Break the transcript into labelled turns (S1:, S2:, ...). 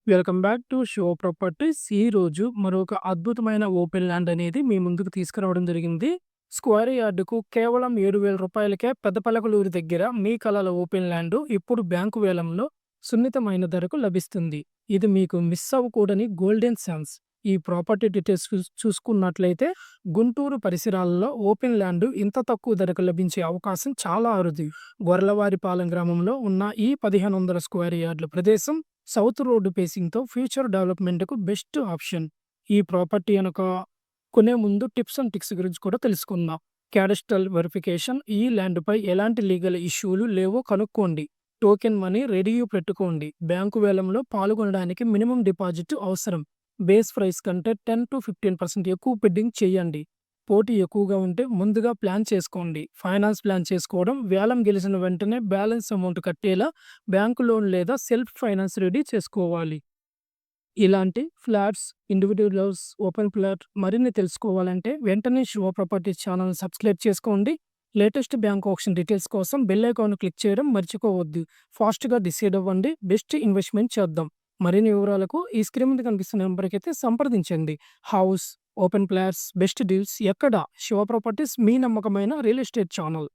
S1: Welcome back to show properties. ఈరోజు మరొక అద్భుతమైన ఓపెన్ ల్యాండ్ అనేది మీ ముందుకు తీసుకురావడం జరిగింది. స్క్వేర్ యార్డుకు కేవలం రూ. 7,000కే పెద్దపలకలూరు దగ్గర మీ కలల ఓపెన్ ల్యాండ్ ఇప్పుడు బ్యాంకు వేలంలో సున్నితమైన ధరకు లభిస్తుంది. ఇది మీకు మిస్ అవ్వకూడని గోల్డెన్ ఛాన్స్. ఈ ప్రాపర్టీ డీటెయిల్స్ చూసుకున్నట్లయితే గుంటూరు పరిసరాలలో ఓపెన్ ల్యాండ్ ఇంత తక్కువ ధరకు లభించే అవకాశం చాలా అరుదు. గొర్లవారిపాలెం గ్రామంలో ఉన్న ఈ 1500 స్క్వేర్ యార్డుల ప్రదేశం సౌత్ రోడ్డు పేసింగ్‌తో ఫ్యూచర్ డెవలప్‌మెంట్‌కు బెస్ట్ ఆప్షన్. ఈ ప్రాపర్టీ కొనే ముందు టిప్స్ అండ్ ట్రిక్స్ గురించి కూడా తెలుసుకుందాం. క్యాడస్ట్రల్ వెరిఫికేషన్, ఈ ల్యాండ్‌పై ఎలాంటి లీగల్ ఇష్యూలు లేవో కనుక్కోండి. టోకెన్ మనీ రెడీ పెట్టుకోండి. బ్యాంకు వేలంలో పాల్గొనడానికి మినిమం డిపాజిట్ అవసరం. బేస్ ప్రైస్ కంటే 10-15% ఎక్కువ బిడ్డింగ్ చేయండి. పోటీ ఎక్కువగా ఉంటే ముందుగా ప్లాన్ చేసుకోండి. ఫైనాన్స్ ప్లాన్ చేసుకోవడం, వేలం గెలిచిన వెంటనే బ్యాలెన్స్ అమౌంట్ కట్టేలా బ్యాంకు లోన్ లేదా సెల్ఫ్ ఫైనాన్స్ రెడీ చేసుకోవాలి. ఇలాంటి flats, individual house, open plot మరిన్ని తెలుసుకోవాలంటే వెంటనే శివ ప్రాపర్టీస్ ఛానల్ సబ్స్క్రైబ్ చేసుకోండి. లేటెస్ట్ బ్యాంక్ ఆప్షన్ డీటెయిల్స్ కోసం బెల్ ఐకాన్ క్లిక్ చేయడం మర్చిపోవద్దు. ఫాస్ట్‌గా డిసైడ్ అవ్వండి. బెస్ట్ ఇన్వెస్ట్‌మెంట్ చేద్దాం. మరిన్ని వివరాలకు ఈ స్క్రీన్ మీద కనిపిస్తున్న నెంబర్‌కి అయితే సంప్రదించండి. House, open plots, best deals ఎక్కడ? శివ ప్రాపర్టీస్, మీ నమ్మకమైన రియల్ ఎస్టేట్ ఛానల్.